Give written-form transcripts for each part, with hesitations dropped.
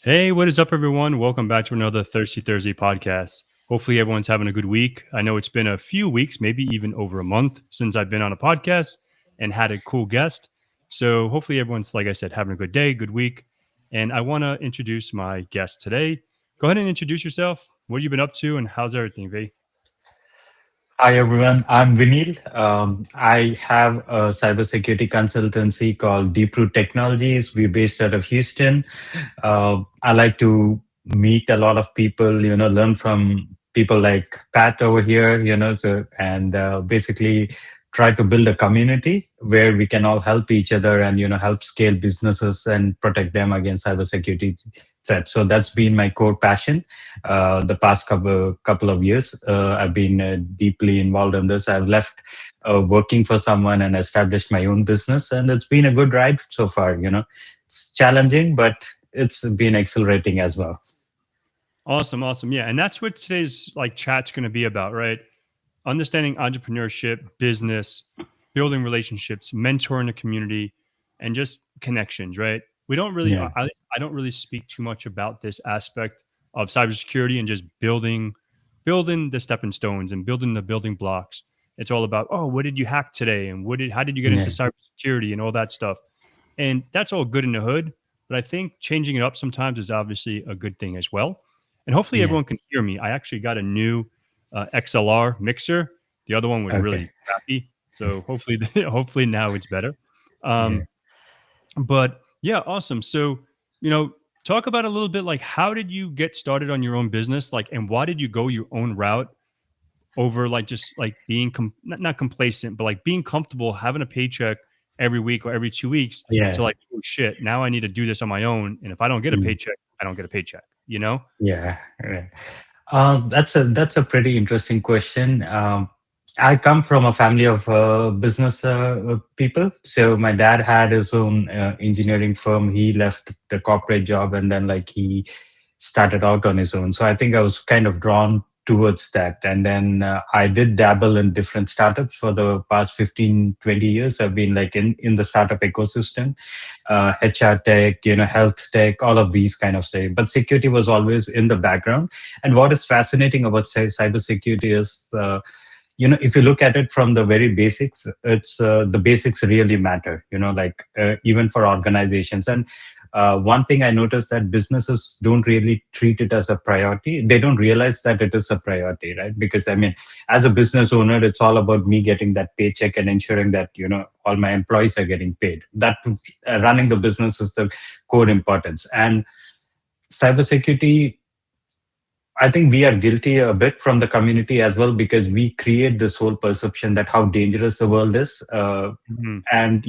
Hey, what is up, everyone? Welcome back to another Thirsty Thursday podcast. Hopefully, everyone's having a good week. I know it's been a few weeks, maybe even over a month, since I've been on a podcast and had a cool guest. So, hopefully, everyone's, like I said, having a good day, good week. And I want to introduce my guest today. Go ahead and introduce yourself. What have you been up to, and how's everything, V? Hi everyone, I'm Vinil. I have a cybersecurity consultancy called Deeproot Technologies. We're based out of Houston. I like to meet a lot of people, learn from people like Pat over here, and basically try to build a community where we can all help each other and, help scale businesses and protect them against cybersecurity threats. So that's been my core passion the past couple of years. I've been deeply involved in this. I've left working for someone and established my own business, and it's been a good ride so far. It's challenging, but it's been exhilarating as well. Awesome, awesome. Yeah, and that's what today's chat's going to be about, right? Understanding entrepreneurship, business, building relationships, mentoring the community, and just connections, right? We don't really, Yeah, I don't really speak too much about this aspect of cybersecurity and just building the stepping stones and building the building blocks. It's all about, oh, what did you hack today? And how did you get into yeah, cybersecurity and all that stuff? And that's all good in the hood. But I think changing it up sometimes is obviously a good thing as well. And hopefully yeah. everyone can hear me. I actually got a new XLR mixer. The other one was Okay. really crappy. So hopefully, hopefully now it's better. Yeah. Um, but yeah, awesome. So, you know, talk about a little bit like how did you get started on your own business? Like, and why did you go your own route over like just like being not complacent, but like being comfortable having a paycheck every week or every 2 weeks to Yeah. like, oh shit, now I need to do this on my own. And if I don't get a Mm. paycheck, I don't get a paycheck, you know? Yeah. Yeah. That's a pretty interesting question. I come from a family of business people. So my dad had his own engineering firm. He left the corporate job and then like he started out on his own. So I think I was kind of drawn towards that. And then I did dabble in different startups for the past 15, 20 years. I've been like in the startup ecosystem, HR tech, health tech, all of these kind of stuff. But security was always in the background. And what is fascinating about cybersecurity is, if you look at it from the very basics, it's the basics really matter. Like even for organizations. And one thing I noticed that businesses don't really treat it as a priority. They don't realize that it is a priority, right? Because I mean, as a business owner, it's all about me getting that paycheck and ensuring that all my employees are getting paid. That running the business is the core importance. And cybersecurity, I think we are guilty a bit from the community as well because we create this whole perception that how dangerous the world is. Mhm. And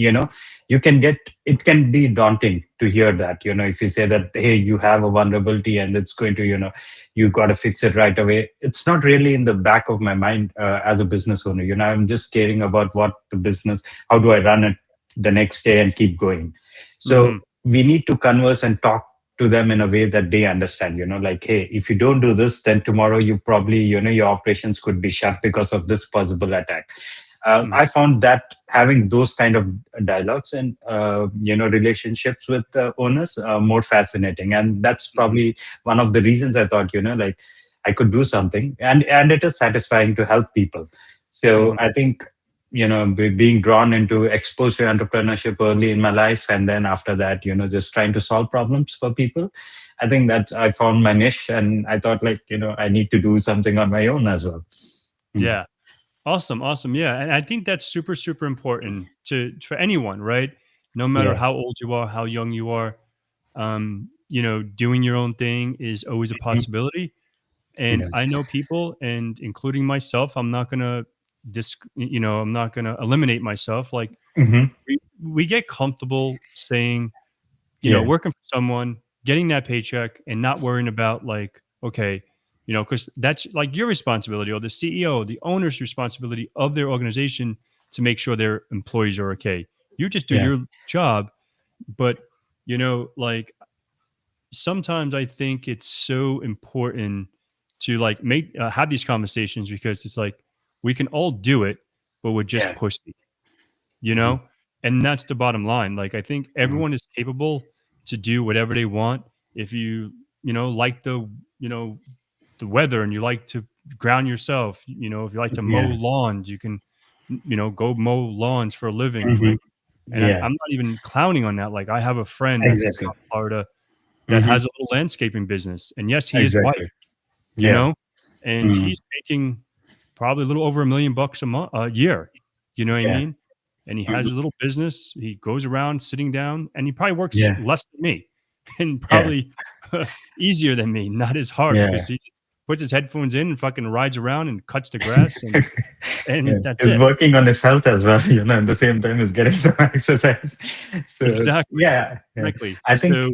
you can get it can be daunting to hear that if you say that, hey, you have a vulnerability and it's going to you got to fix it right away. It's not really in the back of my mind as a business owner. I'm just caring about what the business, how do I run it the next day and keep going. So Mhm. we need to converse and talk to them in a way that they understand, like, hey, if you don't do this, then tomorrow you probably, your operations could be shut because of this possible attack. Mhm. I found that having those kind of dialogues and relationships with owners more fascinating, and that's Mhm. probably one of the reasons I thought, like, I could do something, and it is satisfying to help people. So Mhm. I think being drawn into exposed to entrepreneurship early in my life, and then after that, just trying to solve problems for people. I think that I found my niche, and I thought, like, I need to do something on my own as well. Mm. Yeah. Awesome, awesome. Yeah, and I think that's super, super important to for anyone, right? No matter Yeah. how old you are, how young you are, doing your own thing is always a Mhm. possibility. And Yeah. I know people, and including myself, I'm not gonna I'm not gonna eliminate myself. Like Hmm. we get comfortable saying, Yeah. working for someone, getting that paycheck, and not worrying about like, okay, because that's like your responsibility or the CEO, the owner's responsibility of their organization to make sure their employees are okay. You just do Yeah. your job, but like sometimes I think it's so important to like make have these conversations because it's like we can all do it, but we're just Yeah. pussy, you Mhm. know? And that's the bottom line. Like I think Mhm. everyone is capable to do whatever they want if you, like the weather and you like to ground yourself, if you like to mow Yeah. lawns, you can, go mow lawns for a living. Hmm. Like, and I'm Yeah. not even clowning on that. Like, I have a friend that's in Exactly. South Florida that Hmm. has a little landscaping business. And yes, he is white, Exactly. you Yeah. know, and Mm. he's making probably a little over $1 million a year. You know what I Yeah. mean? And he has Mhm. a little business. He goes around sitting down, and he probably works Yeah. less than me, and Yeah. probably easier than me, not as hard because Yeah. he just puts his headphones in and fucking rides around and cuts the grass, and Yeah. that's He's it. working on his health as well, at the same time he's getting some exercise. So Exactly, yeah, yeah. exactly. I think So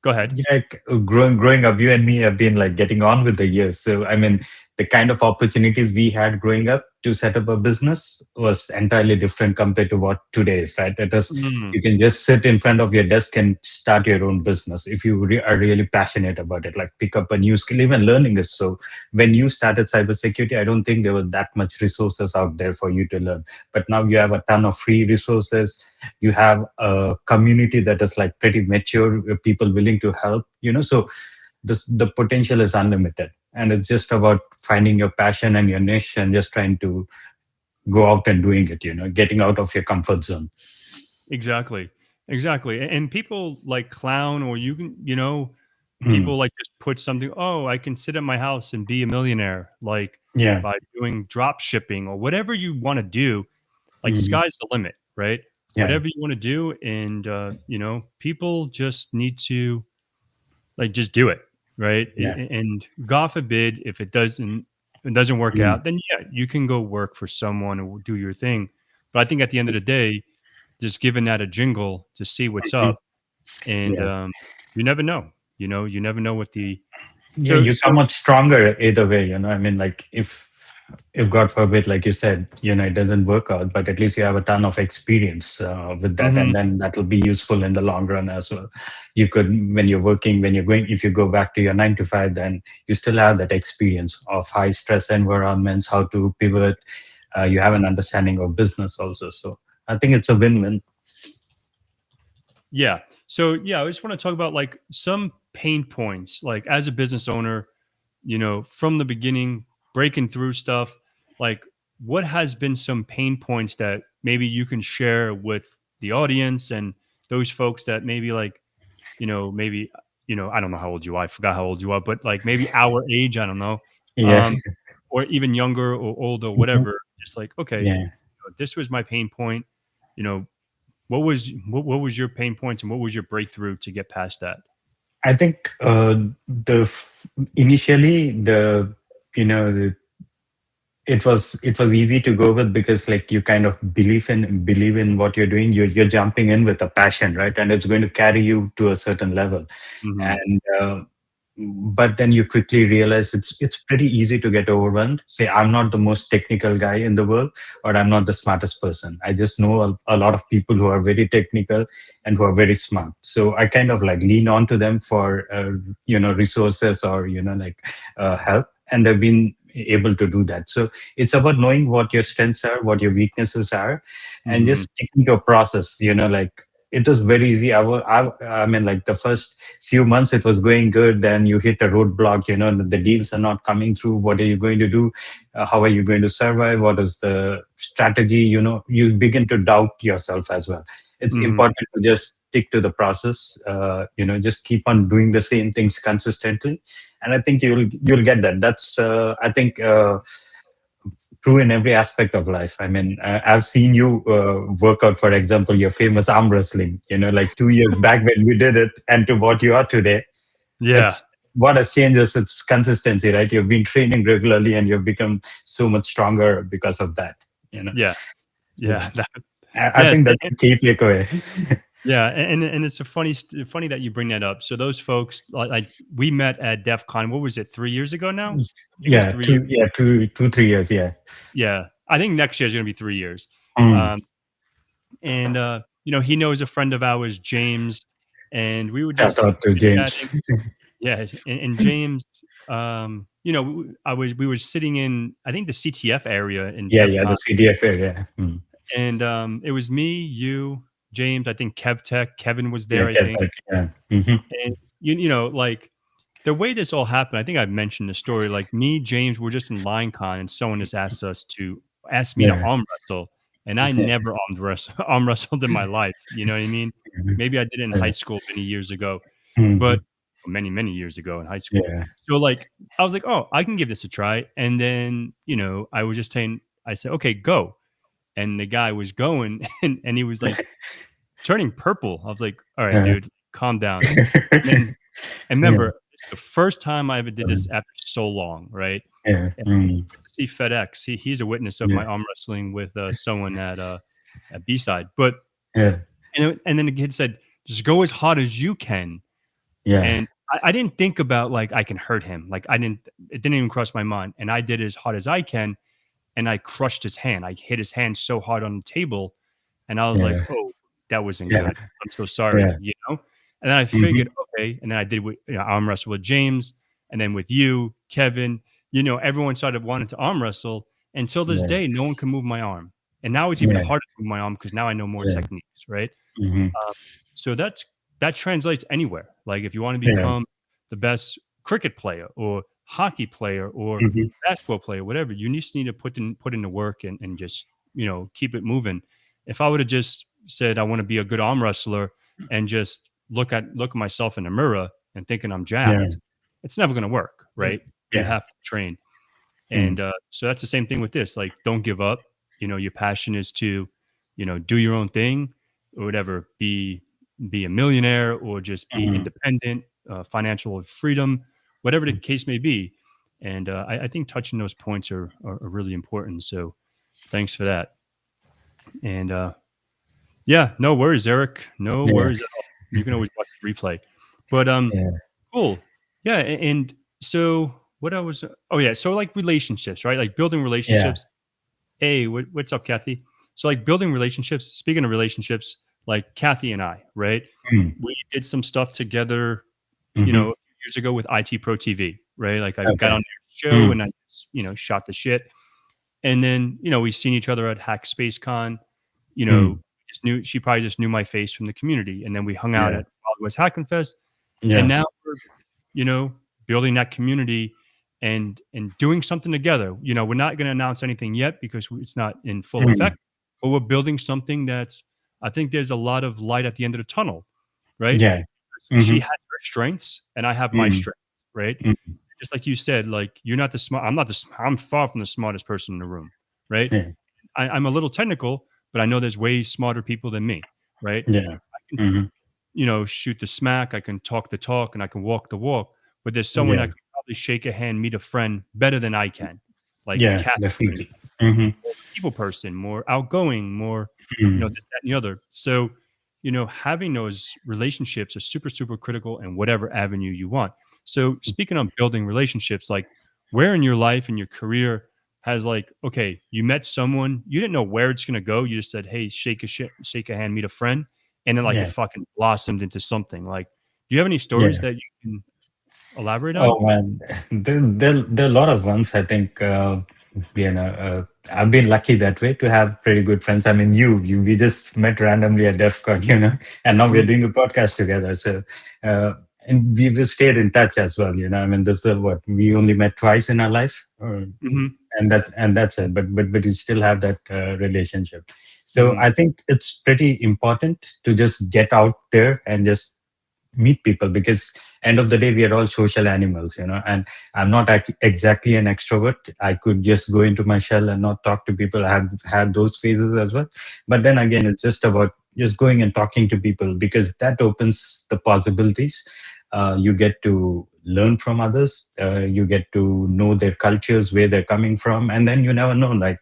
go ahead. like growing up, you and me have been like getting on with the years. So I mean, the kind of opportunities we had growing up to set up a business was entirely different compared to what today is. Right? It is Mm, you can just sit in front of your desk and start your own business if you are really passionate about it. Like pick up a new skill. Even learning is so. When you started cybersecurity, I don't think there were that much resources out there for you to learn. But now you have a ton of free resources. You have a community that is like pretty mature, people willing to help, so the potential is unlimited, and it's just about finding your passion and your niche and just trying to go out and doing it, getting out of your comfort zone. exactly, exactly. And people like clown, or you can, Hmm. people like just put something, "Oh, I can sit at my house and be a millionaire," like, Yeah. by doing drop shipping or whatever you wanna do, like, Hmm. sky's the limit, right? Yeah. Whatever you wanna do, and, people just need to, like, just do it, right? Yeah. And God forbid if it doesn't work Hmm. out, then, yeah, you can go work for someone or do your thing. But I think at the end of the day, just giving that a jingle to see what's Hmm. up, and, Yeah. you never know, you never know what the Yeah, so you so come out stronger either way, I mean, like if God forbid, like you said, it doesn't work out, but at least you have a ton of experience with that, Mhm. and then that will be useful in the long run as well. You could, when you're working, when you're going, if you go back to your 9 to 5, then you still have that experience of high stress environments, how to pivot. You have an understanding of business also, so I think it's a win-win. Yeah. So, yeah, I just wanna talk about, like, some pain points, like, as a business owner, from the beginning, breaking through stuff, like, what has been some pain points that maybe you can share with the audience and those folks that maybe, like, maybe, I don't know how old you are. I forgot how old you are, but, like, maybe our age, I don't know, Yeah. um, or even younger or older, Mhm. whatever. Just like, okay, Yeah. this was my pain point. You know, what was your pain points and what was your breakthrough to get past that? I think initially the you know it was easy to go with, because like you kind of believe in what you're doing. You're jumping in with a passion, right? And it's going to carry you to a certain level. Mhm. And but then you quickly realize it's pretty easy to get overwhelmed. Say, I'm not the most technical guy in the world, or I'm not the smartest person. I just know a lot of people who are very technical and who are very smart. So I kind of like lean on to them for resources, or like help, and they've been able to do that. So it's about knowing what your strengths are, what your weaknesses are, and Mhm. just sticking to a process. Like it was very easy. I mean, like the first few months it was going good, then you hit a roadblock. The deals are not coming through. What are you going to do? How are you going to survive? What is the strategy? You begin to doubt yourself as well. It's Mhm. important to just stick to the process. Just keep on doing the same things consistently, and I think you'll get that. That's I think true in every aspect of life. I mean, I've seen you work out, for example, your famous arm wrestling, like 2 years back when we did it, and to what you are today. Yeah. It's what has changed is its consistency, right? You've been training regularly and you've become so much stronger because of that, you know. Yeah. So Yeah. That I yes, think that's the key takeaway. yeah, and it's funny that you bring that up. So those folks, like we met at DEF CON, what was it, 3 years ago now? I think it was Yeah, 3 years. 3 years. Yeah. Yeah. I think next year is gonna be 3 years. Mm. Um, and, he knows a friend of ours, James, and we were Shout just out to James. chit-chatting. Yeah, and James, we were sitting in, I think, the CTF area in Yeah, DEF yeah, the CON, CDF area. Mm. and, it was me, you, James, I think Kevin was Yeah, there, I think. Caltech, yeah. Hmm. you know, like the way this all happened, I think I've mentioned the story. Like me, James, we're just in LineCon, and someone just asked me to Yeah. arm wrestle, and I Yeah. never arm wrestled in my life. You know what I mean? Mhm. Maybe I did it in high Yeah. school many years ago, but Mhm. many years ago in high school. Yeah. So like I was like, oh, I can give this a try, and then I was just saying, I said, okay, go, and the guy was going, and he was like turning purple. I was like, all right, Yeah. dude, calm down. And then and Yeah. remember, it's the first time I ever did this Um, after so long, right? yeah. And Mm. to see FedEx, he's a witness of Yeah. my arm wrestling with someone at B side. But Yeah. and then the kid said, just go as hard as you can. Yeah. And I didn't think about like I can hurt him. Like it didn't even cross my mind. And I did as hard as I can, and I crushed his hand. I hit his hand so hard on the table, and I was like, Yeah. "Oh, that wasn't Yeah. good. I'm so sorry," Yeah. And then I Mhm. figured, okay, and then I did with arm wrestle with James, and then with you, Kevin. Everyone started wanting to arm wrestle. Until this Yeah. day, no one can move my arm, and now it's even Yeah. harder to move my arm because now I know more Yeah. techniques, right? Mhm. Um, so that translates anywhere. Like if you want to Yeah. become the best cricket player or hockey player or Mhm. basketball player, whatever, you just need to put in the work and just keep it moving. If I would have just said I want to be a good arm wrestler and just look at myself in the mirror and thinking I'm Yeah. jacked, it's never going to work, right? You Yeah. have to train. Mm. And so that's the same thing with this. Like, don't give up. Your passion is to, do your own thing or whatever. Be a millionaire or just be Mhm. independent, financial freedom, whatever the case may be. And I think touching those points are really important. So thanks for that. And yeah, no worries, Eric. No Yeah. worries at all. You can always watch the replay. But Yeah. cool. Yeah, and so what I was oh yeah, so like relationships, right? Like building Yeah. relationships. Hey, what's up, Kathy? So like building relationships, speaking of relationships, like Kathy and I, right? Mm. We did some stuff together, Mhm. a few years ago with IT Pro TV, right? Like I got Okay. on their show Mm. and I just, shot the shit. And then, we seen each other at Hack Space Con, Mm. she probably just knew my face from the community. And then we hung out Yeah. at Wild West Hacking Fest. And Yeah. now we're, building that community and doing something together. We're not going to announce anything yet because it's not in full Mm. effect, but we're building something that's I think there's a lot of light at the end of the tunnel, right? Yeah. She Mhm. has her strengths and I have my Mm. strengths, right? Mm. Just like you said, like you're not the smart. I'm far from the smartest person in the room, right? Yeah. I'm a little technical, but I know there's way smarter people than me, right? Yeah. I can, Mhm. shoot the smack. I can talk the talk, and I can walk the walk. But there's someone Yeah. that can probably shake a hand, meet a friend better than I can, like Yeah. Kat can Definitely. be Mhm. more of a people person, more outgoing, more, Mm. this, that, and the other. So, having those relationships are super, super critical in whatever avenue you want. So, speaking on building relationships, like where in your life and your career has like, okay, you met someone, you didn't know where it's going to go. You just said, hey, shake a hand, meet a friend. And then like it Yeah. fucking blossomed into something. Like, do you have any stories Yeah. that you can elaborate on? Oh man, there are a lot of ones. I think I've been lucky that way to have pretty good friends. I mean, we just met randomly at DEF CON, and now we're Mhm, doing a podcast together. So, uh, and we've stayed in touch as well. I mean, this is what we only met twice in our life, mhm, and that's it. But you still have that relationship. So mhm. I think it's pretty important to just get out there and just meet people, because end of the day we are all social animals, and I'm not exactly an extrovert. I could just go into my shell and not talk to people. I have had those phases as well, but then again it's just about just going and talking to people, because that opens the possibilities. You get to learn from others, you get to know their cultures, where they're coming from, and then you never know, like,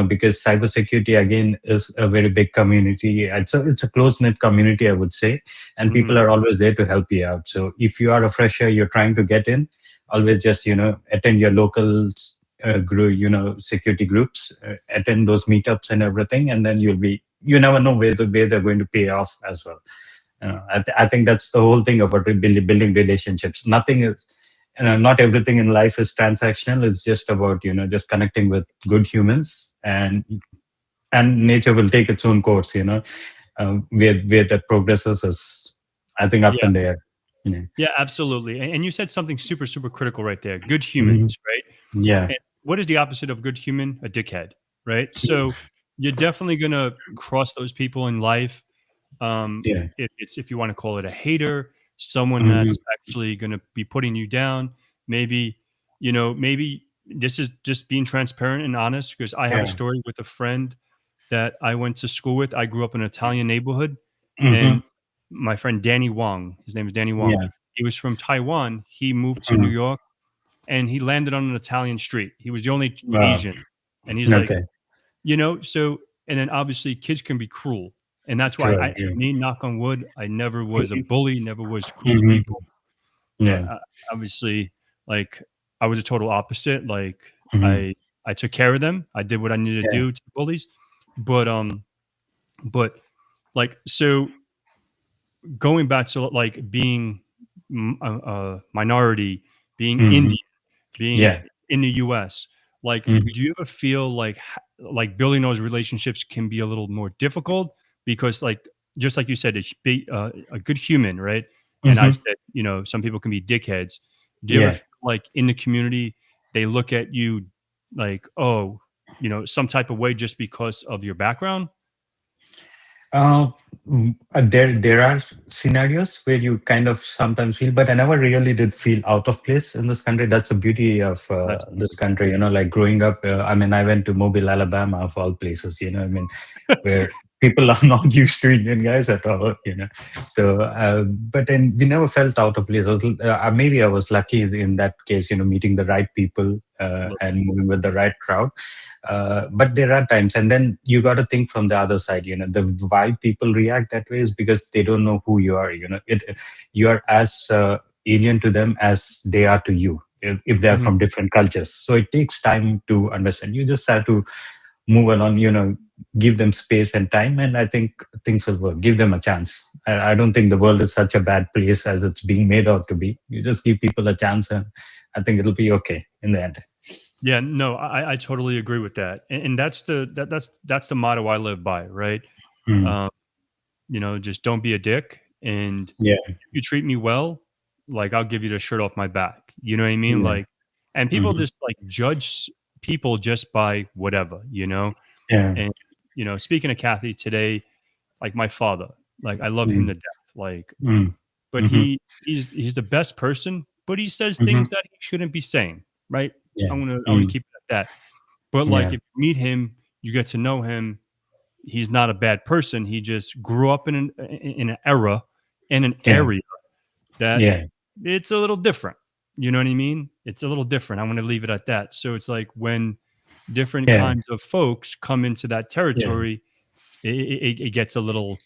because cybersecurity again is a very big community. It's a close knit community, I would say, and people Mhm. are always there to help you out. So if you are a fresher, you're trying to get in, always just attend your local group, security groups, attend those meetups and everything, and then you never know where they're going to pay off as well. I think that's the whole thing about building relationships. Nothing is not everything in life is transactional. It's just about just connecting with good humans, and nature will take its own course. Where that progresses is, I think, up Yeah. in the air. Yeah. Yeah, absolutely. And you said something super, super critical right there. Good Mhm. humans, right? Yeah. And what is the opposite of good human? A dickhead, right? So you're definitely gonna cross those people in life. Yeah. If you want to call it a hater, someone Mhm. that's actually gonna be putting you down. Maybe, maybe this is just being transparent and honest because I have a Yeah. story with a friend that I went to school with. I grew up in an Italian neighborhood, and Mhm. my friend Danny Wong, his name is Danny Wong. Yeah. He was from Taiwan. He moved to New Mm. York and he landed on an Italian street. He was the only Wow. Asian. And he's like, Okay. so, and then obviously kids can be cruel. And that's why True. Yeah. me, knock on wood, I never was a Mhm. bully, never was cruel to Mhm. people. But Yeah. obviously, like, I was a total opposite. Like, Mhm. I took care of them. I did what I needed to Yeah. do to the bullies. But, but like, so going back to like being a minority, being Mhm. Indian, being Yeah. in the US, like, Mhm. do you ever feel like building those relationships can be a little more difficult? Because, like, just like you said, it's be a good human, right? And I Mhm. said, some people can be dickheads. Do you ever Yeah. feel like in the community they look at you like, oh, some type of way just because of your background? Uh, there are scenarios where you kind of sometimes feel, but I never really did feel out of place in this country. That's the beauty of That's this country. Like growing up, I mean, I went to Mobile, Alabama, of all places. I mean, where people are not used to Indian guys at all. So, but then we never felt out of place. Maybe I was lucky in that case, meeting the right people and moving with the right crowd. But there are times, and then you got to think from the other side. The why people react that way is because they don't know who you are. You are as alien to them as they are to you. If they are Mhm. from different cultures, so it takes time to understand. You just have to move along, give them space and time, and I think things will work. Give them a chance. I don't think the world is such a bad place as it's being made out to be. You just give people a chance, and I think it'll be okay in the end. Yeah, no, I totally agree with that, and that's the motto I live by, right? Mm. Um, just don't be a dick, and Yeah, if you treat me well, like, I'll give you the shirt off my back. You know what I mean? yeah, Like, and people hmm, just like judge people just by whatever. yeah, And speaking of Kathy today, like my father, like I love him mm, to death, like, mm, but hmm, he's the best person, but he says hmm, things that he shouldn't be saying, right? yeah, I'm gonna mm, keep it at that. But, like, yeah, if you meet him, you get to know him, he's not a bad person, he just grew up in an era, in an yeah, area that yeah, it's a little different, you know what I mean? It's a little different, I'm gonna leave it at that. So, it's like when different yeah, kinds of folks come into that yeah. territory, it gets a little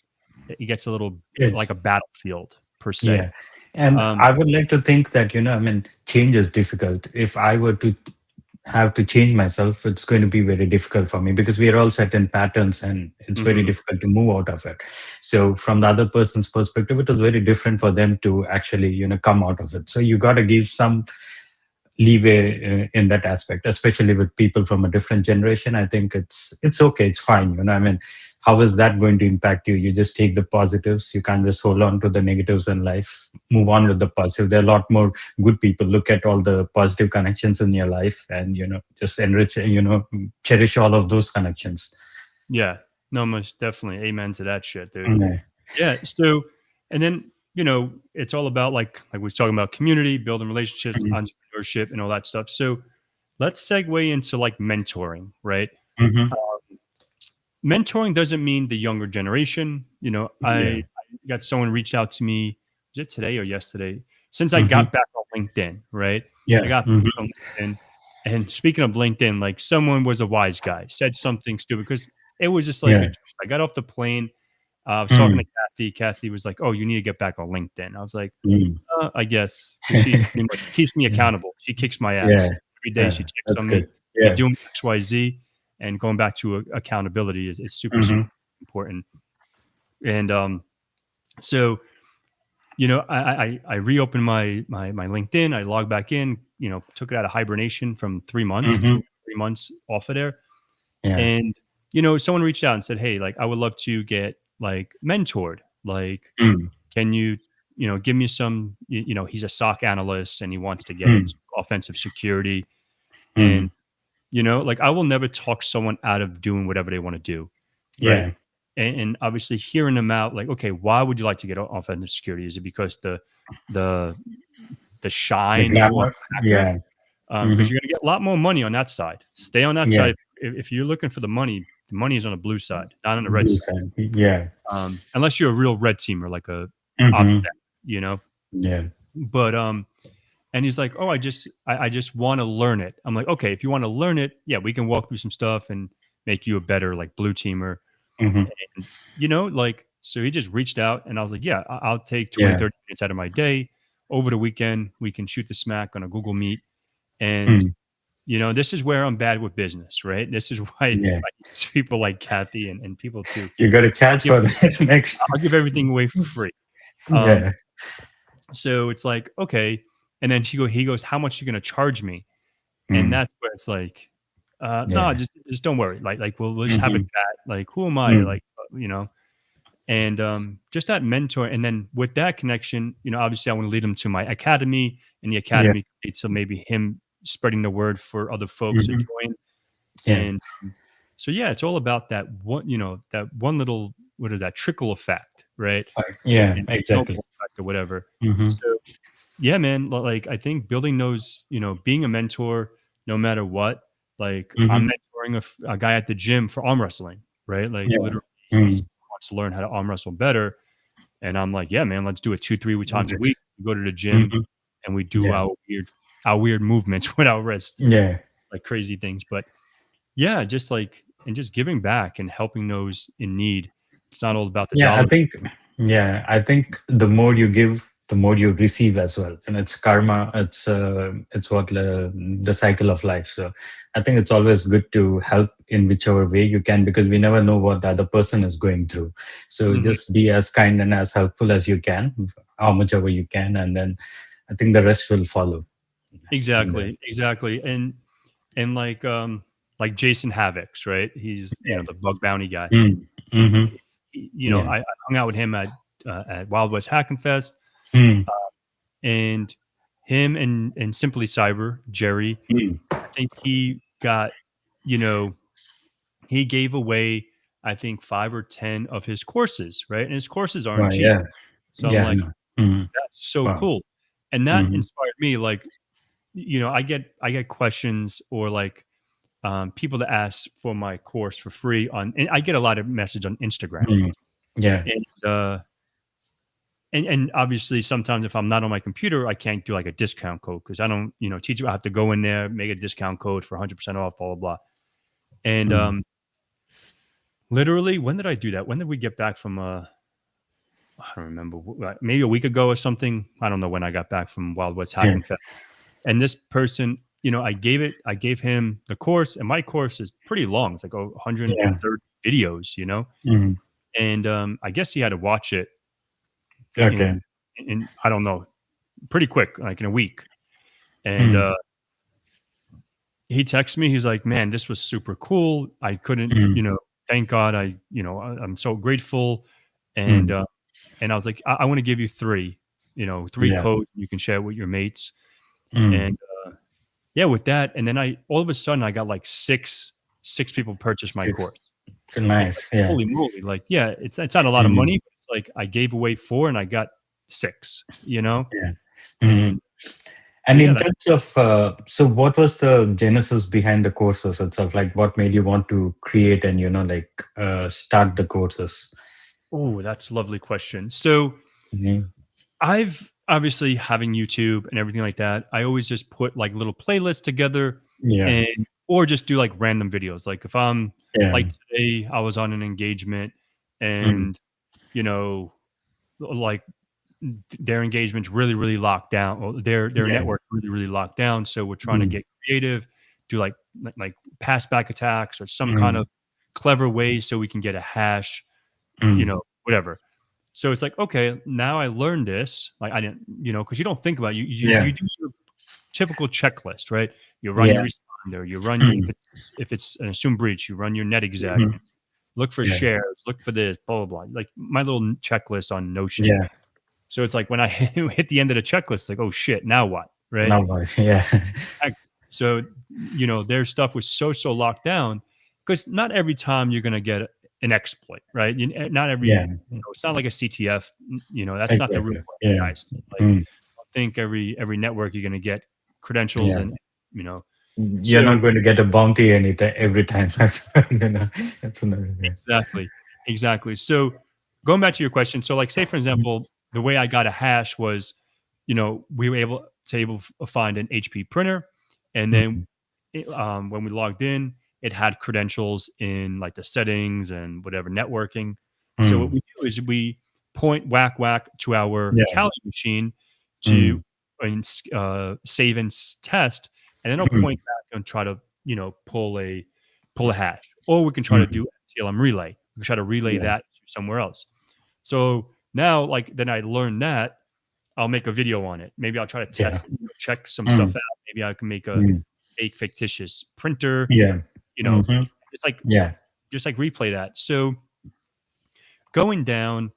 Yes. like a battlefield per se. Yeah. And Um I would like to think that, I mean, change is difficult. If I were to have to change myself, it's going to be very difficult for me because we are all set in patterns and it's very mhm. difficult to move out of it. So from the other person's perspective, it is very different for them to actually, come out of it. So you got to give some leeway in that aspect, especially with people from a different generation. I think it's okay, it's fine. I mean, how is that going to impact you? You just take the positives. You can't just hold on to the negatives in life. Move on Yeah. with the positive. There are a lot more good people. Look at all the positive connections in your life, and just enrich. Cherish all of those connections. Yeah. No, most definitely. Amen to that shit, dude. Yeah. Yeah. So, and then, it's all about like we was talking about community, building relationships, Mhm. entrepreneurship, and all that stuff. So let's segue into like mentoring, right? Mhm. Mentoring doesn't mean the younger generation. I Yeah. got someone reached out to me, was it today or yesterday? Since I Mhm. got back on LinkedIn, right? I Yeah. got Mhm. back on LinkedIn. And speaking of LinkedIn, like someone was a wise guy, said something stupid because it was just like a Yeah. joke. I got off the plane. I was talking to Mm. Kathy. Kathy was like, "Oh, you need to get back on LinkedIn." I was like, Mm. I guess, because she pretty much keeps me Yeah. accountable. She kicks my Yeah. ass every day. She Yeah. checks That's on me. good. You Yeah. doing X, Y, Z, and going back to accountability is super, super Mhm. important. And so I reopened my LinkedIn. I logged back in. Took it out of hibernation from 3 months. Mhm. 3 months off of there, Yeah. and someone reached out and said, "Hey, like I would love to get like mentored. Like, Mm. can you?" give me some, he's a SOC analyst and he wants to get Mm. into offensive security. And, Mm. like I will never talk someone out of doing whatever they want to do. Right. Yeah. And obviously hearing them out, like, okay, why would you like to get offensive security? Is it because the The shine that you want glamour. to hacker? Yeah. Because Hmm. you're going to get a lot more money on that side. Stay on that Yeah. side. If you're looking for the money is on the blue side, not on the red Blue side. side. Yeah. Unless you're a real red teamer, like a Hmm. optech, you know. Yeah. But and he's like, oh, I just want to learn it. I'm like, okay, if you want to learn it, yeah, we can walk through some stuff and make you a better like blue teamer. Hmm. And like, so he just reached out and I was like, yeah, I'll take 20, Yeah. 30 minutes out of my day over the weekend. We can shoot the smack on a Google Meet. And Mm. this is where I'm bad with business, right? This is why Yeah. I use people like Kathy and people too. You got to charge Give, for that next. I'll give everything away for free. Yeah. So it's like, okay. And then he goes, how much are you going to charge me? And Mm. that's where it's like, no, Yeah. just don't worry. Like we'll just have a Hmm. chat. Like, who am I? Mm. Like, and just that mentor. And then with that connection, obviously I want to lead him to my academy, and the Yeah. academy leads to maybe him spreading the word for other folks to Hmm. join. Yeah. And so, yeah, it's all about that one, that one little, what is that, trickle effect, right? Yeah. And Exactly. snowball effect or whatever. Hmm. So, yeah, man, like I think building those, being a mentor, no matter what, like I'm Hmm. mentoring a guy at the gym for arm wrestling, right? Like Yeah. literally, he Mm. wants to learn how to arm wrestle better. And I'm like, yeah, man, let's do it 2-3 times a week. We go to the gym Hmm. and we do Yeah. our weird movements with our wrists, Yeah. like crazy things. But yeah, just like, and just giving back and helping those in need. It's not all about the Yeah, I dollar. think I think the more you give, the more you receive as well, and it's karma. It's what the cycle of life. So I think it's always good to help in whichever way you can, because we never know what the other person is going through. So Mhm. just be as kind and as helpful as you can, how much ever you can, and then I think the rest will follow. And then, Exactly. And like Jason Havix, right? He's the bug bounty guy. yeah. Mm. Hmm. Yeah. I hung out with him at Wild West Hacking Fest, Mm. and him and Simply Cyber Jerry. Mm. I think he got, you know, he gave away, I think 5 or 10 of his courses, right? And his courses aren't Right. cheap. Yeah. So I'm Yeah. like, No. Mm. that's so Wow. cool, and that Hmm. inspired me. Like, I get questions or like people that ask for my course for free and I get a lot of message on Instagram. Mm. Yeah. And and obviously sometimes if I'm not on my computer, I can't do like a discount code because I don't, teach you. I have to go in there, make a discount code for 100% off, blah blah blah. And Mm. literally, when did I do that? When did we get back from? I don't remember. Maybe a week ago or something. I don't know when I got back from Wild West Yeah. Hacking Fest. And this person, I gave him the course, and my course is pretty long. It's like 130 Yeah. videos. Mhm. And I guess he had to watch it Okay. in I don't know, pretty quick, like in a week. And Mm. he texted me. He's like, "Man, this was super cool. I couldn't, Mm. thank God. I'm so grateful." And Mm. and I was like, "I want to give you three, three Yeah. codes you can share with your mates." Mm. And yeah, with that, and then I all of a sudden I got like six people purchased my It's course. It's like, nice. Yeah. holy moly! Like, yeah, it's not a lot of Mm. money, but it's like I gave away 4 and I got 6. Yeah. Mhm. And And yeah, in terms of, so what was the genesis behind the courses itself? Like, what made you want to create and, like, start the courses? that's a lovely question. So Mhm. I've obviously having YouTube and everything like that. I always just put like little playlists together Yeah. and or just do like random videos. Like if I'm Yeah. like today, I was on an engagement Mm. and you know, like their engagement's really, really locked down. Or their Yeah. network really, really locked down. So we're trying to Mm. get creative, do like pass back attacks or some kind Mm. of clever ways so we can get a hash, Mm. whatever. So it's like, okay, now I learned this. Like I didn't, because you don't think about it. You Yeah. do your typical checklist, right? You run your Yeah. responder, you run your Mm. if it's an assumed breach, you run your net exec, Mhm. look for Yeah. shares, look for this, blah blah blah. Like my little checklist on Notion. Yeah. So it's like when I hit the end of the checklist, like, oh shit, now what? Right. Now what? Yeah. So, their stuff was so locked down because not every time you're going to get an exploit, right? Not every, Yeah. it's not like a CTF, that's not the real Exactly. Yeah. API. Like, Mm. I think every network you're going to get credentials Yeah. and, you know, You're so not going to get a bounty every time. That's another thing. exactly, exactly. So going back to your question, so like, say for Mhm. example, the way I got a hash was, we were able to find an HP printer, and then Mhm. when we logged in, it had credentials in like the settings and whatever networking. So what Mm. we do is we point whack to our Yeah. Kali machine to Mm. save and test, and then I'll Mm. point back and try to pull a hash, or we can try to Mm. do TLM relay. We can try to relay Yeah. that to somewhere else. So now, like, then I learned that I'll make a video on it. Maybe I'll try to Yeah. test, check some stuff Mm. out. Maybe I can make a Mm. fake fictitious printer, Yeah. you know, Hmm. it's like Yeah. just like replay that. So going down,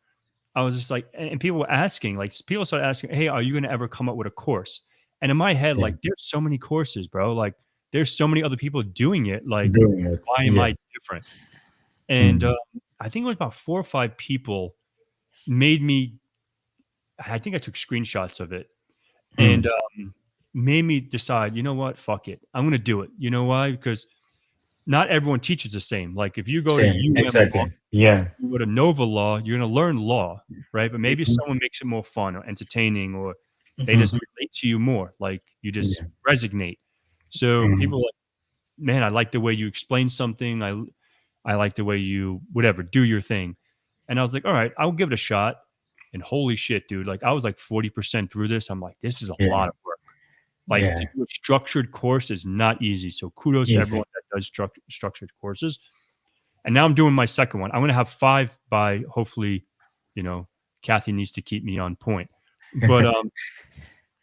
I was just like, and people were asking, like, people started asking, "Hey, are you going to ever come up with a course?" And in my head, Yeah. like, there's so many courses, bro. Like, there's so many other people doing it. Like, Doing it. why am Yeah. I different? And Mm. I think it was about 4 or 5 people made me. I think I took screenshots of it and Mm. made me decide. You know what? Fuck it. I'm going to do it. You know why? Because not everyone teaches the same. Like, if you go to Same. Law, Exactly. Yeah. you go to Nova Law, you're going to learn law, right? But maybe Mhm. someone makes it more fun or entertaining, or they just Mhm. relate to you more. Like, you just Yeah. resonate. So Mm. people are like, man, I like the way you explain something. I like the way you whatever do your thing. And I was like, all right, I'll give it a shot. And holy shit, dude! Like, I was like 40% through this. I'm like, this is a Yeah. lot of work. Like, to Yeah. do a structured course is not easy. So kudos to Easy. everyone that does structured courses. And now I'm doing my second one. I'm going to have 5 by hopefully, you know, Kathy needs to keep me on point, but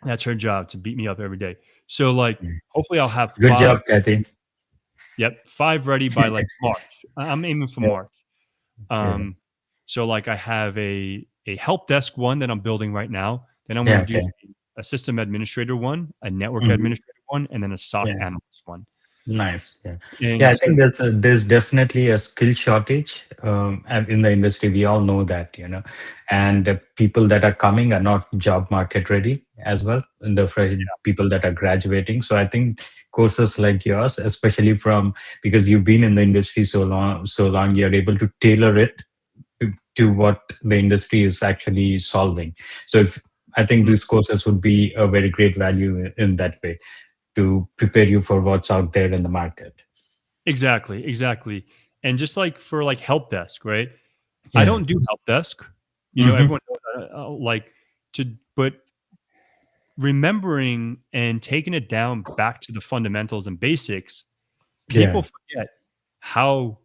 that's her job to beat me up every day. So like, hopefully I'll have Good 5. job, Kathy. Yep, 5 ready by like March. I'm aiming for Yeah. March. Yeah. Um, so like, I have a help desk one that I'm building right now. Then I'm going Yeah. to do Okay. a system administrator one, a network Mhm. administrator one, and then a SOC Yeah. analyst one. Nice. Yeah. Yeah. And I so think there's definitely a skill shortage in the industry. We all know that. And the people that are coming are not job market ready as well. And the fresh people that are graduating. So I think courses like yours, especially because you've been in the industry so long, you're able to tailor it to what the industry is actually solving. So if I think mm, these courses would be a very great value in that way to prepare you for what's out there in the market. exactly. And just like for like help desk, right? I Yeah. don't do help desk. Hmm. Everyone knows, like but remembering and taking it down back to the fundamentals and basics, Yeah. people forget how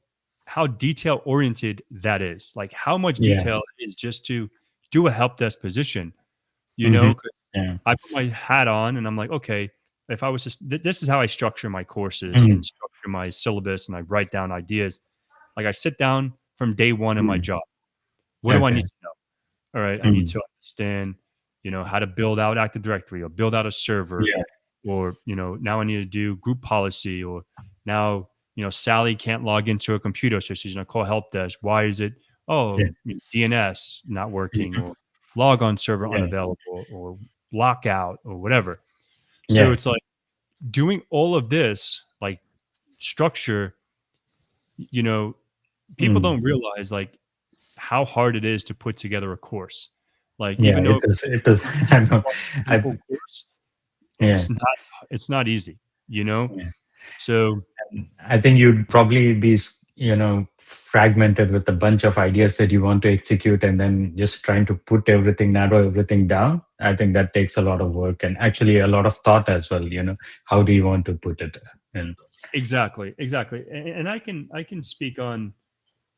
detail oriented that is. Like, how much Yeah. detail it is just to do a help desk position. Hmm. 'Cause Yeah. I put my hat on and I'm like, okay, if I was just this is how I structure my courses Mm. and structure my syllabus, and I write down ideas. Like, I sit down from day one in my Mm. job. What do I need Okay. to know? All right, I need Mm. to understand, how to build out Active Directory or build out a server, Yeah. or, now I need to do group policy, or now, Sally can't log into a computer, so she's gonna call help desk. Why is it? Yeah. Oh, DNS not working, Mhm. or logon server Yeah. unavailable, or lockout, or whatever. So Yeah. it's like doing all of this, like, structure, you know, people Mm. don't realize, like, how hard it is to put together a course. Like, Yeah. even though It is. It is. I know. I. simple course, Yeah. it's not easy, you know? Yeah. So I think you'd probably be, fragmented with a bunch of ideas that you want to execute, and then just trying to narrow everything down. I think that takes a lot of work and actually a lot of thought as well. How do you want to put it? And exactly. And I can speak on,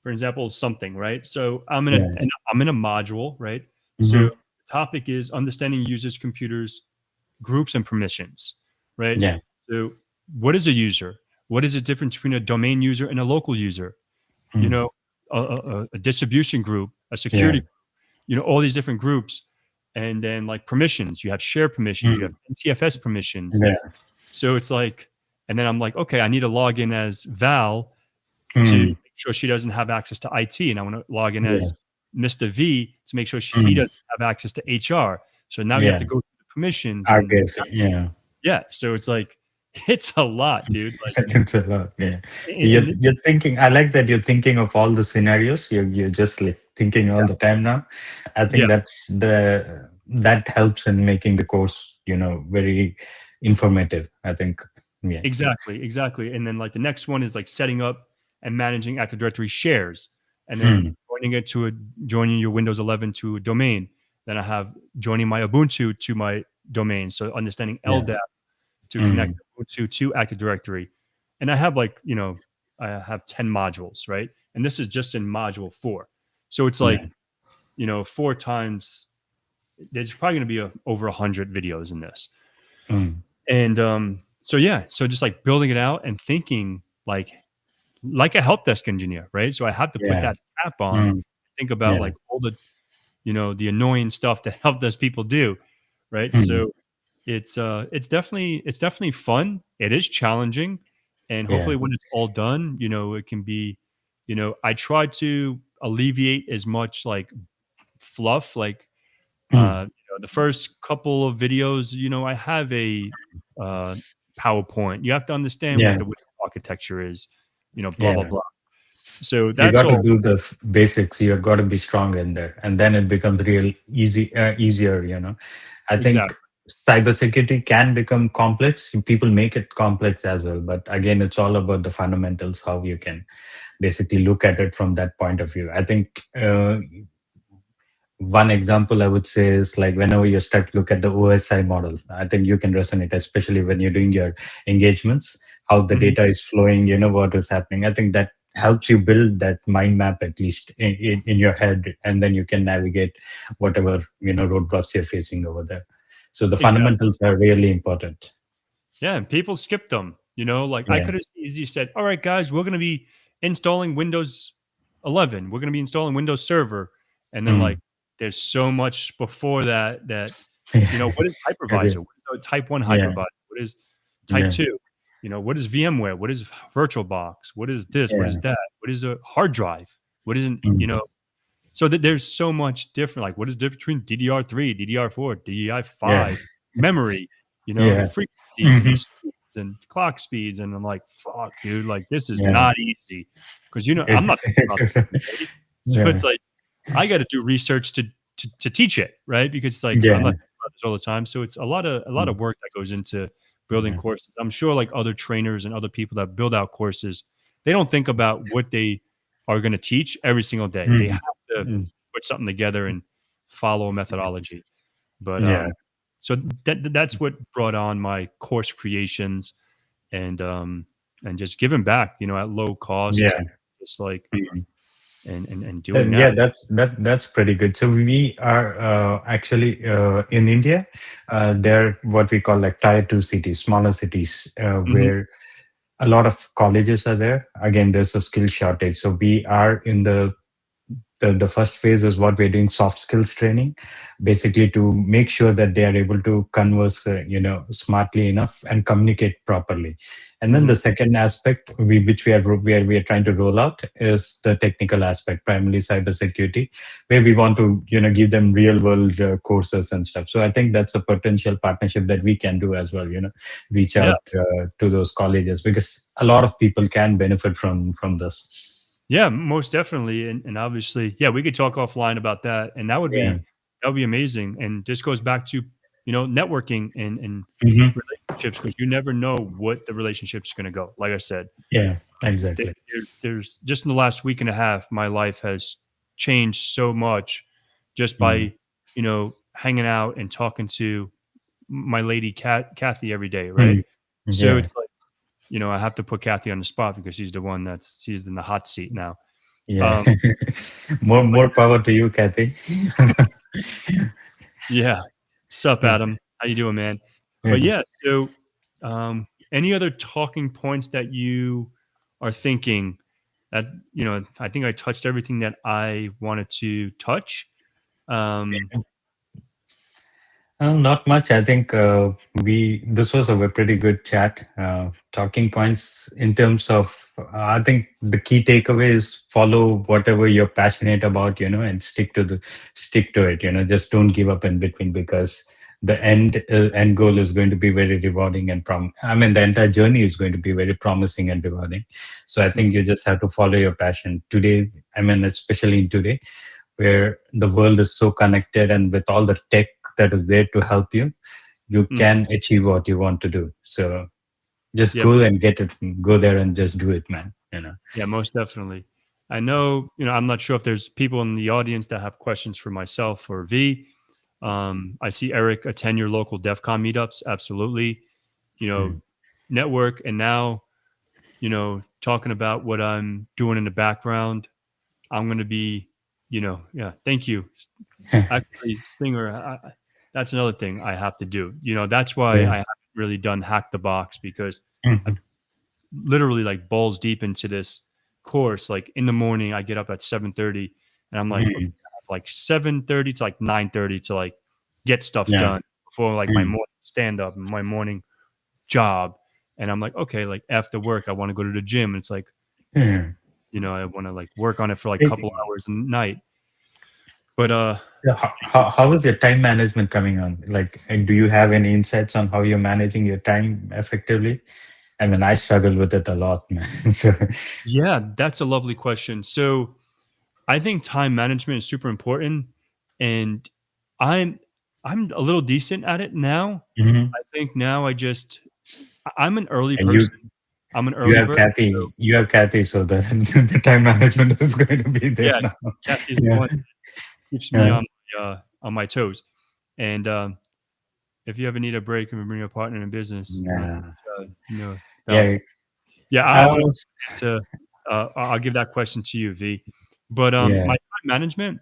for example, something, right? So yeah. I'm in a module, right? So Hmm. the topic is understanding users, computers, groups, and permissions, right? Yeah. So what is a user? What is the difference between a domain user and a local user? Mm. You know, a distribution group, a Yeah. security, all these different groups. and then like permissions. You have share permissions. You have Mm. NTFS permissions. Yeah. So it's like, and then I'm like, okay, I need to log in as Val to Mm. make sure she doesn't have access to IT, and I want to log in Yeah. as Mr. V to make sure he Mm. doesn't have access to HR. So now you have Yeah. to go through the permissions, I and guess. Yeah. yeah, so it's like it's a lot, dude. Like, It's a lot. Yeah. and this, You're thinking. I like that you're thinking of all the scenarios. You're just like thinking all the time now. I think yeah, that helps in making the course, very informative. I think. Yeah. exactly. And then like the next one is like setting up and managing Active Directory shares, and then Mm. joining your Windows 11 to a domain. Then I have joining my Ubuntu to my domain. So understanding Yeah. LDAP to connect Mm. Ubuntu to Active Directory. And I have like, I have 10 modules, right? And this is just in module 4. So it's Yeah. like, 4 times, there's probably going to be over 100 videos in this. Mm. And so yeah, so just like building it out and thinking like a help desk engineer, right? So I have to put Yeah. that cap on, Mm. think about Yeah. like all the the annoying stuff that help desk people do, right? Mm. So it's definitely fun. It is challenging, and Yeah. hopefully when it's all done, it can be, I try to alleviate as much like fluff, like Mm. the first couple of videos, I have a uh, PowerPoint. You have to understand what Yeah. the Windows architecture is, blah blah Yeah. blah. So You that's got to all. do the basics. You got to be strong in there, and then it becomes real easier. I think Exactly. cybersecurity can become complex. People make it complex as well, but again, it's all about the fundamentals. How you can basically look at it from that point of view. I think one example I would say is like whenever you start to look at the OSI model, I think you can resonate, especially when you're doing your engagements, how the Mhm. data is flowing, what is happening. I think that helps you build that mind map at least in your head, and then you can navigate whatever roadblocks you're facing over there. So the Exactly. fundamentals are really important. Yeah, and people skip them. Like I Yeah. could have easily said, "All right, guys, we're going to be installing Windows 11. We're going to be installing Windows Server," and then like Mm. there's so much before that. What is hypervisor? What is a Type 1 Yeah. hypervisor? What is Type Yeah. 2? What is VMware? What is VirtualBox? What is this? What is Yeah. that? What is a hard drive? What isn't, Mm. so that there's so much different. Like, what is the difference between DDR3, DDR4, Yeah. DDI5, memory, the Yeah. frequencies and the Mhm. speeds and clock speeds. And I'm like, fuck, dude, like this is Yeah. not easy. Because I'm not thinking about It, this every day. So yeah. it's like I got to do research to teach it, right? Because like I'm Yeah. not thinking about this all the time. So it's a lot of work that goes into building Yeah. courses. I'm sure like other trainers and other people that build out courses, they don't think about what they are going to teach every single day. They Mm. have to Mm. put something together and follow a methodology. But Yeah. so that's what brought on my course creations and just giving back, at low cost, Yeah. just like Mhm. and doing that. Yeah, that's pretty good. So we are actually in India. They're what we call like tier two cities, smaller cities, Hmm. where a lot of colleges are there. Again, there's a skill shortage. So we are in the first phase is what we're doing soft skills training, basically to make sure that they are able to converse smartly enough and communicate properly. And then the Hmm. second aspect which we are trying to roll out is the technical aspect, primarily cybersecurity, where we want to give them real world courses and stuff. So I think that's a potential partnership that we can do as well, reach Yeah. out to those colleges, because a lot of people can benefit from this. Yeah, most definitely. And obviously, yeah, we could talk offline about that. And Yeah. that would be amazing. And this goes back to, networking and Mhm. relationships, because you never know what the relationship's going to go. Like I said, Yeah, there, exactly. there's just in the last week and a half, my life has changed so much just Mm. by, hanging out and talking to my lady Kathy every day. Right. Mm. So Yeah, it's like, I have to put Kathy on the spot because she's the one she's in the hot seat now. yeah. Um, but More power to you, Kathy. yeah. Sup, Yeah. Adam? How you doing, man? But Yeah. yeah, so any other talking points that you are thinking that, I think I touched everything that I wanted to touch. Um, Not much. I think we this was a pretty good chat. Talking points in terms of, I think the key takeaway is follow whatever you're passionate about, and stick to it. Just don't give up in between, because the end goal is going to be very rewarding and I mean, the entire journey is going to be very promising and rewarding. So I think you just have to follow your passion today. I mean, especially in today, where the world is so connected, and with all the tech that is there to help you, you Mm. can achieve what you want to do. So just Yep. go and get it, go there and just do it, man. Yeah, most definitely. I know, I'm not sure if there's people in the audience that have questions for myself or V. I see Eric attend your local DEF CON meetups. Absolutely. You know, Mm. network. And now, talking about what I'm doing in the background, I'm going to be, yeah, thank you. Actually, Stinger, that's another thing I have to do. That's why Yeah. I haven't really done Hack the Box, because Mhm. I've literally like balls deep into this course. Like in the morning, I get up at 7:30, and I'm like, okay, Mhm. I have like 7:30 to like 9:30 to like get stuff Yeah. done before like my Mm. morning stand up and my morning job. And I'm like, okay, like after work, I want to go to the gym. And it's like, Yeah. I want to like work on it for like a couple Hey, hours a night. But so how is your time management coming on? Like, and do you have any insights on how you're managing your time effectively? I mean, I struggle with it a lot, man. So, yeah, that's a lovely question. So I think time management is super important, and I'm I'm a little decent at it now. Mhm. I think now I'm an early And you person. I'm an you early have bird. So Kathy. You have Kathy, so the the time management is going to be there yeah, now. Kathy is the Yeah. one that keeps me Yeah. on my toes. And if you ever need a break and bring a partner in business, Yeah. balance. Yeah. Yeah, I want Uh, to. I'll give that question to you, V. But yeah. my time management,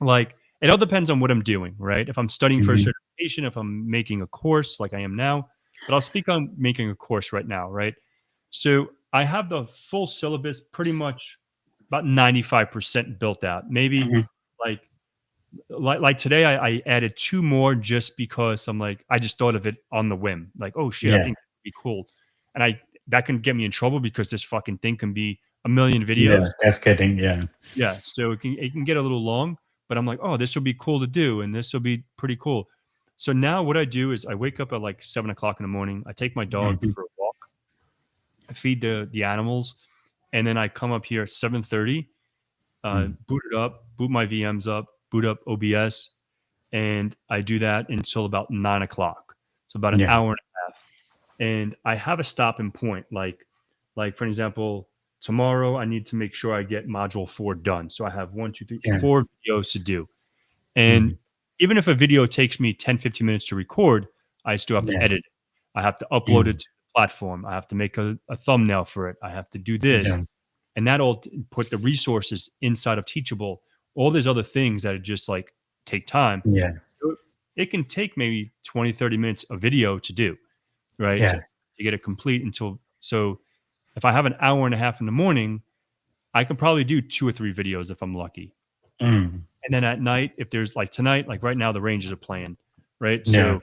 like, it all depends on what I'm doing, right? If I'm studying for a Mhm. certification, if I'm making a course like I am now, but I'll speak on making a course right now, right? So I have the full syllabus pretty much about 95% built out. Maybe Mhm. like like today I added two more just because I'm like, I just thought of it on the whim. Like, oh shit, I Yeah. think that'd be cool. And that can get me in trouble because this fucking thing can be a million Yeah. videos. Cascading. Yeah. Yeah, so it can get a little long, but I'm like, "Oh, this will be cool to do, and this will be pretty cool." So now what I do is I wake up at like 7 o'clock in the morning. I take my dog Mhm. for a walk. I feed the animals, and then I come up here at 7:30, Mm. boot it up, boot my VMs up, boot up OBS, and I do that until about 9 o'clock. So about an Yeah. hour and a half. And I have a stopping point. Like for example, tomorrow I need to make sure I get module 4 done. So I have one, two, three, Yeah. 4 videos to do. And Mhm. even if a video takes me 10, 15 minutes to record, I still have to Yeah. edit it. I have to upload it Mm. to the platform. I have to make a thumbnail for it. I have to do this. Yeah. And that'll put the resources inside of Teachable, all these other things that are just like take time. Yeah. So it can take maybe 20, 30 minutes a video to do, right? Yeah. To get it complete until so if I have an hour and a half in the morning, I can probably do 2 or 3 videos if I'm lucky. Mm. And then at night, if there's like tonight, like right now, the Rangers are playing, right? Yeah. So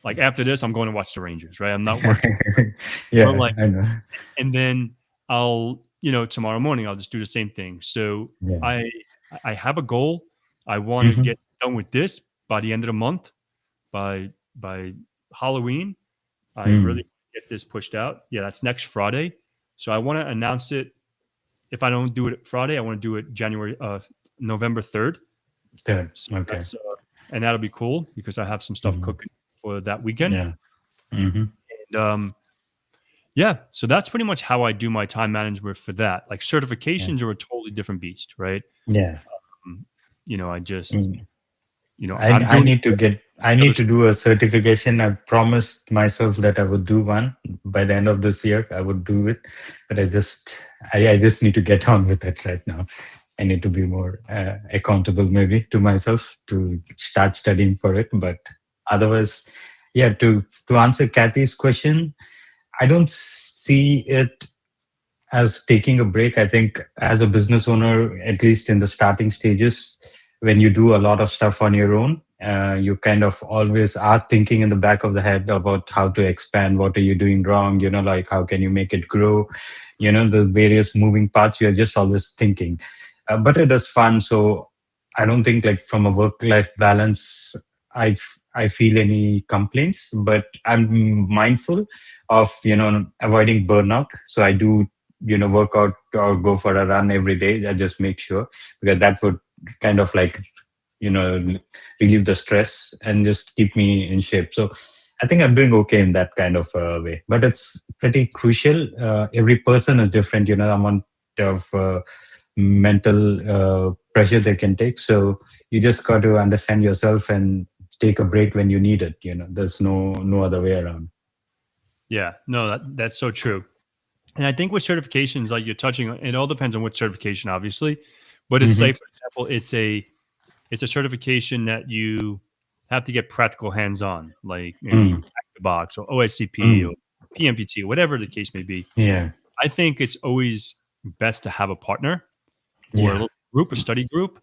like after this, I'm going to watch the Rangers, right? I'm not working. But Yeah. like, I know. and then I'll, tomorrow morning, I'll just do the same thing. So Yeah. I I have a goal. I want to Mhm. get done with this by the end of the month, by Halloween. I Mm. really get this pushed out. Yeah, that's next Friday. So I want to announce it. If I don't do it Friday, I want to do it November 3rd. Good. So Okay. and that'll be cool because I have some stuff Mhm. cooking for that weekend. Yeah. Mhm. And yeah, so that's pretty much how I do my time management for that. Like Yeah. certifications are a totally different beast, right? Yeah. Um, I just, Mm. I'm I doing need to get I the other need to stuff. do a certification. I promised myself that I would do one by the end of this year. I would do it, but I just need to get on with it right now. I need to be more accountable, maybe, to myself to start studying for it. But otherwise, yeah. To answer Kathy's question, I don't see it as taking a break. I think as a business owner, at least in the starting stages, when you do a lot of stuff on your own You kind of always are thinking in the back of the head about how to expand. What are you doing wrong? Like how can you make it grow? The various moving parts. You're just always thinking, but it is fun. So I don't think like from a work-life balance, I feel any complaints, but I'm mindful of avoiding burnout. So I do work out or go for a run every day. I just make sure, because that would kind of like you know relieve the stress and just keep me in shape. So I think I'm doing okay in that kind of way, but it's pretty crucial. Every person is different, the amount of mental pressure they can take. So you just got to understand yourself and take a break when you need it. There's no other way around. Yeah, no, that's so true. And I think with certifications, like you're touching on, it all depends on which certification, obviously. But it's Hmm. like, for example, it's a certification that you have to get practical hands-on, like maybe Mm. the box or OSCP Mm. or PMPT, whatever the case may be. Yeah. I think it's always best to have a partner or a Yeah. little group, a study group,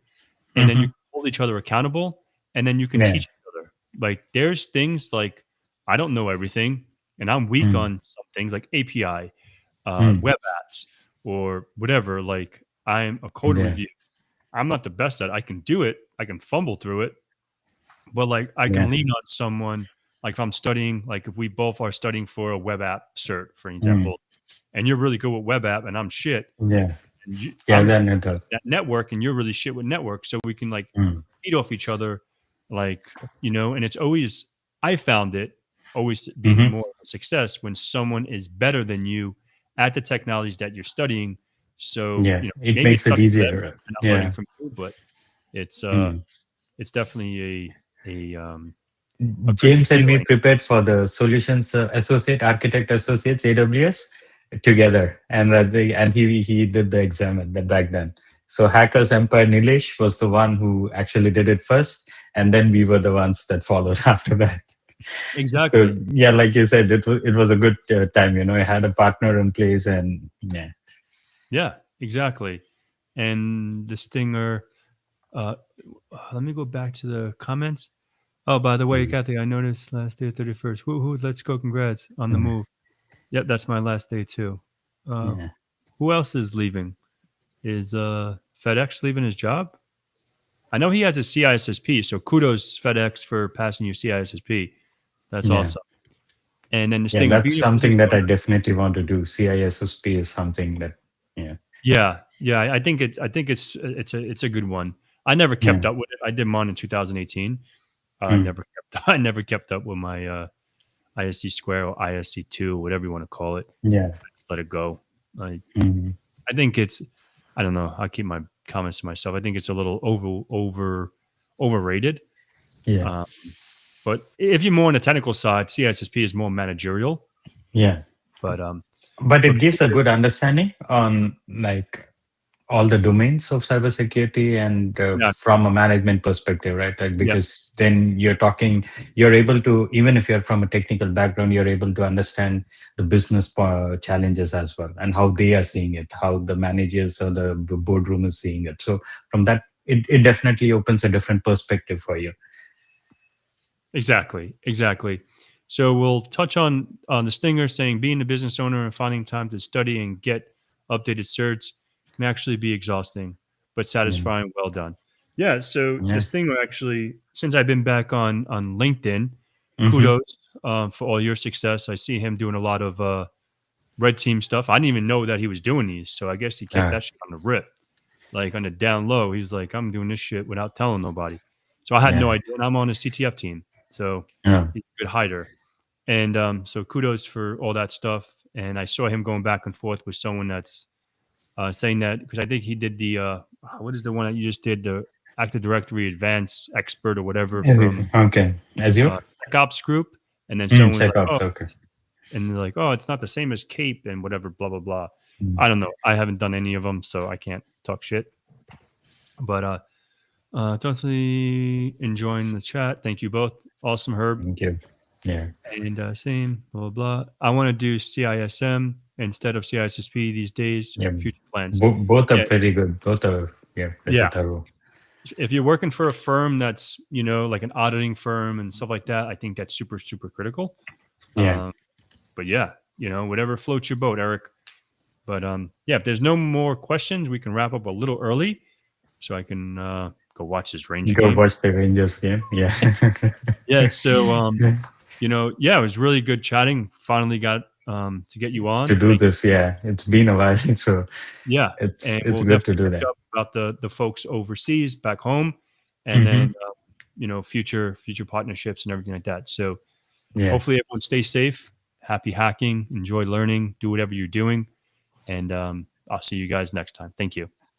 and then you Hmm. can hold each other accountable, and then you can Yeah. teach each other. Like there's things like I don't know everything, and I'm weak Mm. on some things like API, Mm. web apps, or whatever. Like I'm a code Yeah. review. I'm not the best at it. I can do it. I can fumble through it, but like I Yeah. can lean on someone. Like if I'm studying, like if we both are studying for a web app cert, for Mm. example, and you're really good with web app and I'm shit, Yeah. and Yeah. I'm Then it does. that network and you're really shit with network, so we can like Mm. feed off each other, like and it's always I found it always being Hmm. more of a success when someone is better than you at the technologies that you're studying. So Yeah. It maybe it makes it sucks for them easier. they're not learning Yeah. from you, but it's Mm. it's definitely a good James and me feeling. prepared for the solutions associate, architect associates, AWS together, and he did the exam at back then. So Hackers Empire Nilesh was the one who actually did it first, and then we were the ones that followed after that. So Exactly. yeah, like you said, it was a good time. I had a partner in place, and yeah. Yeah, exactly. And the stinger, uh let me go back to the comments. Oh, by the way, Mm. Kathy, I noticed last day 31st. Woohoo, let's go. Congrats on the Mm. move. Yep, that's my last day too. Uh, Yeah. who else is leaving? Is FedEx leaving his job? I know he has a CISSP, so kudos FedEx for passing your CISSP. That's Yeah. awesome. And then the Yeah, stinger, that's being a business something that I owner. definitely want to do. CISSP is something that, yeah, Yeah, yeah, I think it's a good one. I never yeah, kept up with it. I did mine in 2018. mm, Never kept I never kept up with my ISC square or ISC two, whatever you want to call it. yeah, Just let it go. I mm, I think it's I don't know. I'll keep my comments to myself. I think it's a little overrated. yeah, Um, but if you're more on the technical side, CISSP is more managerial. yeah. But But but it gives a good understanding on like all the domains of cybersecurity and yeah, from a management perspective, right? Like, yeah, because then you're able to, even if you're from a technical background, you're able to understand the business challenges as well and how they are seeing it, how the managers or the boardroom is seeing it. So from that, it definitely opens a different perspective for you. exactly, exactly. So we'll touch on the stinger saying being a business owner and finding time to study and get updated certs can actually be exhausting, but Mm. satisfying. Well done. Yeah. So the Yeah. stinger actually, since I've been back on LinkedIn, Hmm. kudos for all your success. I see him doing a lot of red team stuff. I didn't even know that he was doing these, so I guess he kept that shit on the rip, like on the down low. He's like, I'm doing this shit without telling nobody. So I had no Yeah. idea, and I'm on a CTF team, so Yeah. he's a good hider. And so kudos for all that stuff. And I saw him going back and forth with someone that's saying that because I think he did the what is the one that you just did, the Active Directory Advanced Expert or whatever from Okay. Azure? SecOps group, and then someone's like, SecOps. oh, Okay. and they're like, oh, it's not the same as Cape and whatever, blah blah blah. Mm. I don't know. I haven't done any of them, so I can't talk shit. But definitely enjoying the chat. Thank you both. Awesome, Herb. Thank you. Yeah. And same, blah, blah, blah. I want to do CISM instead of CISSP these days. Yeah. Future plans. Both are Yeah, pretty good. Both are, yeah, pretty yeah. thorough. if you're working for a firm that's, like an auditing firm and stuff like that, I think that's super, super critical. Yeah. But yeah, whatever floats your boat, Eric. But yeah, if there's no more questions, we can wrap up a little early so I can go watch this Ranger Go game. watch the Rangers game. Yeah. Yeah. So, yeah, it was really good chatting. Finally got to get you on. To do this, yeah, it's been a while, so Yeah. it's And it's we'll good to definitely do catch that. up about the folks overseas back home, and Hmm. then, future partnerships and everything like that. So Yeah. hopefully everyone stays safe, happy hacking, enjoy learning, do whatever you're doing. And I'll see you guys next time. Thank you.